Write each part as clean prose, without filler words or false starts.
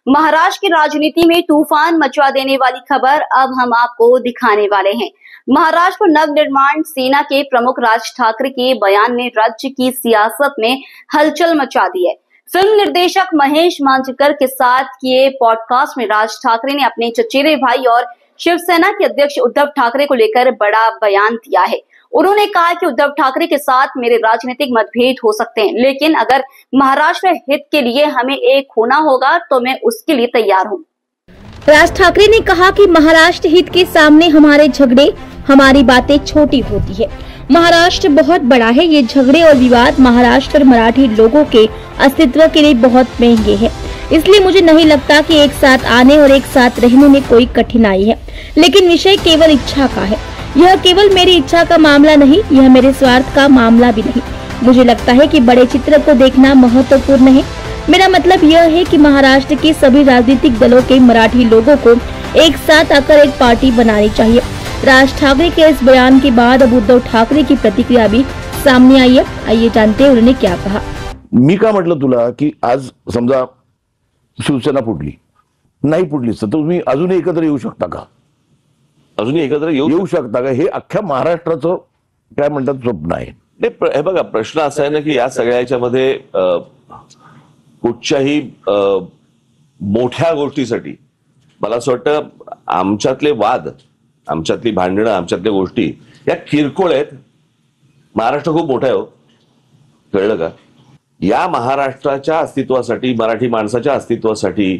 महाराष्ट्र की राजनीति में तूफान मचा देने वाली खबर अब हम आपको दिखाने वाले हैं। महाराष्ट्र नवनिर्माण सेना के प्रमुख राज ठाकरे के बयान ने राज्य की सियासत में हलचल मचा दी है। फिल्म निर्देशक महेश मांजरेकर के साथ किए पॉडकास्ट में राज ठाकरे ने अपने चचेरे भाई और शिवसेना के अध्यक्ष उद्धव ठाकरे को लेकर बड़ा बयान दिया है। उन्होंने कहा कि उद्धव ठाकरे के साथ मेरे राजनीतिक मतभेद हो सकते हैं, लेकिन अगर महाराष्ट्र हित के लिए हमें एक होना होगा तो मैं उसके लिए तैयार हूं। राज ठाकरे ने कहा कि महाराष्ट्र हित के सामने हमारे झगड़े, हमारी बातें छोटी होती है। महाराष्ट्र बहुत बड़ा है। ये झगड़े और विवाद महाराष्ट्र और मराठी लोगों के अस्तित्व के लिए बहुत महंगे हैं। इसलिए मुझे नहीं लगता कि एक साथ आने और एक साथ रहने में कोई कठिनाई है, लेकिन विषय केवल इच्छा का है। यह केवल मेरी इच्छा का मामला नहीं, यह मेरे स्वार्थ का मामला भी नहीं। मुझे लगता है कि बड़े चित्र को देखना महत्वपूर्ण है। मेरा मतलब यह है कि महाराष्ट्र के सभी राजनीतिक दलों के मराठी लोगों को एक साथ आकर एक पार्टी बनानी चाहिए। राज ठाकरे के इस बयान के बाद अब उद्धव ठाकरे की प्रतिक्रिया भी सामने आई है। आइए जानते हैं उन्होंने क्या कहा। मी का म्हटलं तुला की आज समजा शिवसेना फुटली, नाही फुटली तर तुम्ही अजूनही एकत्र येऊ शकता का? अजूनही एकत्र येऊ शकता का? हे अख्ख्या महाराष्ट्राचं काय म्हणतात स्वप्न आहे। हे बघा, प्रश्न असा आहे ना की या सगळ्याच्या मध्ये कुठच्याही मोठ्या गोष्टीसाठी मला असं वाटतं आमच्यातले वाद, आमच्यातली भांडणं, आमच्यातल्या गोष्टी या किरकोळ आहेत। महाराष्ट्र खूप मोठा आहे हो, कळलं का? या महाराष्ट्राच्या अस्तित्वासाठी, मराठी माणसाच्या अस्तित्वासाठी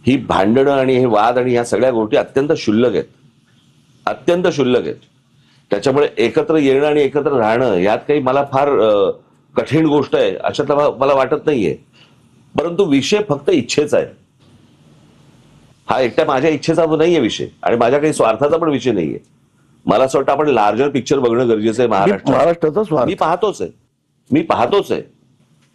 ही भांडणं आणि हे वाद आणि ह्या सगळ्या गोष्टी अत्यंत क्षुल्लक आहेत, अत्यंत क्षुल्लक आहेत। त्याच्यामुळे एकत्र येणं आणि एकत्र राहणं यात काही मला फार कठीण गोष्ट आहे अशातला मला वाटत नाहीये। परंतु विषय फक्त इच्छेचा आहे। हा एकट्या माझ्या इच्छेचा नाहीये विषय आणि माझ्या काही स्वार्थाचा पण विषय नाहीये। मला असं वाटतं आपण लार्जर पिक्चर बघणं गरजेचं आहे। महाराष्ट्राचा स्वार्थ मी पाहतोच आहे।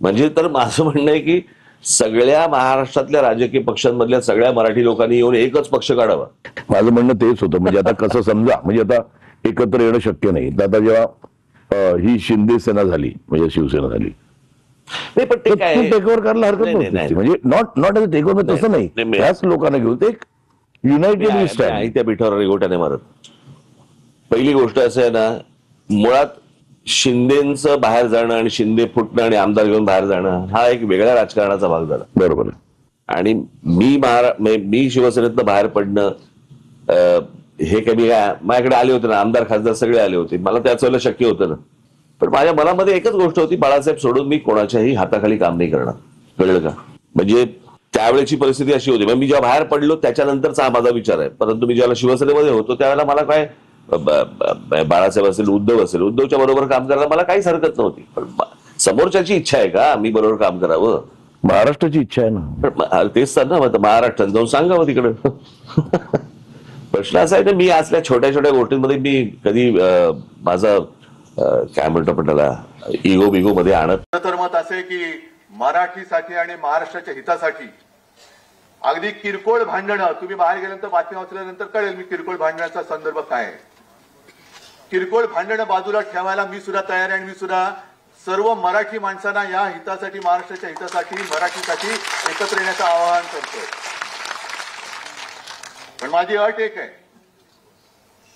म्हणजे तर माझं म्हणणं आहे की सगळ्या महाराष्ट्रातल्या राजकीय पक्षांमधल्या सगळ्या मराठी लोकांनी येऊन एकच पक्ष काढावा। माझं म्हणणं तेच होतं। म्हणजे आता कसं समजा, म्हणजे आता एकत्र येणं शक्य नाही। आता जेव्हा ही शिंदे सेना झाली, म्हणजे शिवसेना झाली, नाही पण ते काय टेकओव्हर करायला हरकत नव्हती। म्हणजे नॉट एज टेकओव्हर, तसं नाही, त्याच लोकांना घेऊन ते एक युनायटेड लिस्ट आहे। त्या पिठावर रेगोट्याने मारत। पहिली गोष्ट असं आहे ना, मुळात शिंदेचं बाहेर जाणं आणि शिंदे फुटणं आणि आमदार घेऊन बाहेर जाणं हा एक वेगळ्या राजकारणाचा भाग झाला। बरोबर आहे। आणि मी शिवसेनेतनं बाहेर पडणं हे कधी माझ्याकडे आले होते ना, आमदार खासदार सगळे आले होते, मला त्याच वेळेला शक्य होतं ना। पण माझ्या मनामध्ये एकच गोष्ट होती, बाळासाहेब सोडून मी कोणाच्याही हाताखाली काम नाही करणार, कळलं का? म्हणजे त्यावेळेची परिस्थिती अशी होती। मी जेव्हा बाहेर पडलो त्याच्यानंतरचा हा माझा विचार आहे। परंतु मी जेव्हा शिवसेनेमध्ये होतो त्यावेळेला मला काय बाळासाहेब असेल, उद्धव असेल, उद्धवच्या बरोबर काम करायला मला काहीच हरकत नव्हती। पण समोरच्याची इच्छा आहे का मी बरोबर काम करावं? महाराष्ट्राची इच्छा आहे ना। तेच तर ना, महाराष्ट्रात जाऊन सांगावं तिकडं। प्रश्न असा आहे ना, मी असल्या छोट्या छोट्या गोष्टींमध्ये मी कधी माझा काय म्हणतो पण त्याला इगो बिगो मध्ये आणत। तर मत असे की मराठीसाठी आणि महाराष्ट्राच्या हितासाठी अगदी किरकोळ भांडणं, तुम्ही बाहेर गेल्यानंतर बातमी वाचल्यानंतर कळेल मी किरकोळ भांडण्याचा संदर्भ काय आहे। किरकोळ भांडणं बाजूला ठेवायला मी सुद्धा तयार आहे आणि मी सुद्धा सर्व मराठी माणसांना या हितासाठी, महाराष्ट्राच्या हितासाठी, मराठीसाठी एकत्र येण्याचं आवाहन करतोय। पण माझी अट एक आहे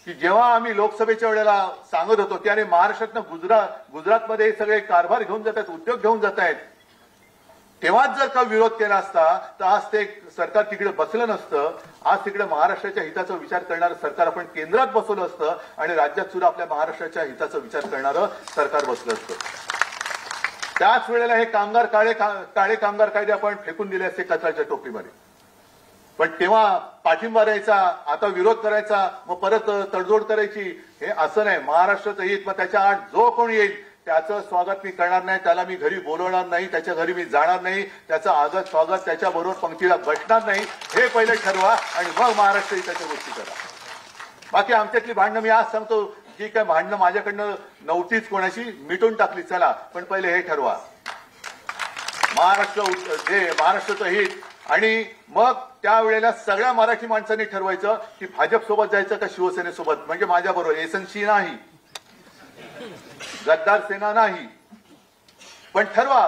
की जेव्हा आम्ही लोकसभेच्या वेळेला सांगत होतो की अरे महाराष्ट्रातनं गुजरातमध्ये सगळे कारभार घेऊन जात आहेत, उद्योग घेऊन जात आहेत, तेव्हाच जर का विरोध केला असता तर आज ते सरकार तिकडे बसलं नसतं। आज तिकडे महाराष्ट्राच्या हिताचा विचार करणारं सरकार आपण केंद्रात बसवलं असतं आणि राज्यात सुद्धा आपल्या महाराष्ट्राच्या हिताचा विचार करणारं सरकार बसलं असतं। त्याच वेळेला हे काळे कामगार कायदे आपण फेकून दिले असते कचऱ्याच्या टोपलीमध्ये। पण तेव्हा पाठिंबा द्यायचा, आता विरोध करायचा, मग परत तडजोड करायची, हे असं नाही। महाराष्ट्राचं हित, मग त्याच्या आड जो कोण येईल त्याचं स्वागत मी करणार नाही, त्याला मी घरी बोलवणार नाही, त्याच्या घरी मी जाणार नाही, त्याचं आगत स्वागत त्याच्याबरोबर पंक्तीला बसणार नाही, हे पहिले ठरवा आणि मग महाराष्ट्र हिताच्या गोष्टी करा। बाकी आमच्यातली भांडणं मी आज सांगतो, जी काय भांडणं माझ्याकडनं नव्हतीच कोणाशी, मिटून टाकली, चला, पण पहिले हे ठरवा महाराष्ट्राचं हित। आणि मग त्यावेळेला सगळ्या मराठी माणसांनी ठरवायचं की भाजप सोबत जायचं का शिवसेनेसोबत, म्हणजे माझ्याबरोबर एसएनसी नाही, गद्दार सेना नाही, पण ठरवा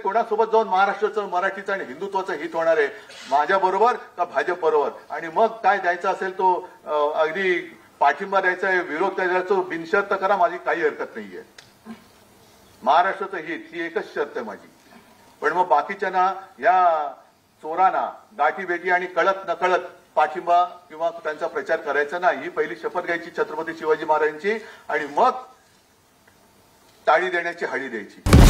कोणासोबत जाऊन महाराष्ट्राचं मराठीचं आणि हिंदुत्वाचं हित होणार आहे, माझ्या बरोबर का भाजप बरोबर, आणि मग काय द्यायचा असेल तो अगदी पाठिंबा द्यायचा आहे, विरोध करायचा बिनशर्त करा, माझी काही हरकत नाहीये. महाराष्ट्राचं हित ही एकच शर्त आहे माझी. पण मग बाकीच्यांना या चोरांना गाठी भेटी आणि कळत नकळत पाठिंबा किंवा त्यांचा प्रचार करायचा नाही. ही पहिली शपथ घ्यायची छत्रपती शिवाजी महाराजांची आणि मग टाळी देण्याची हळी द्यायची.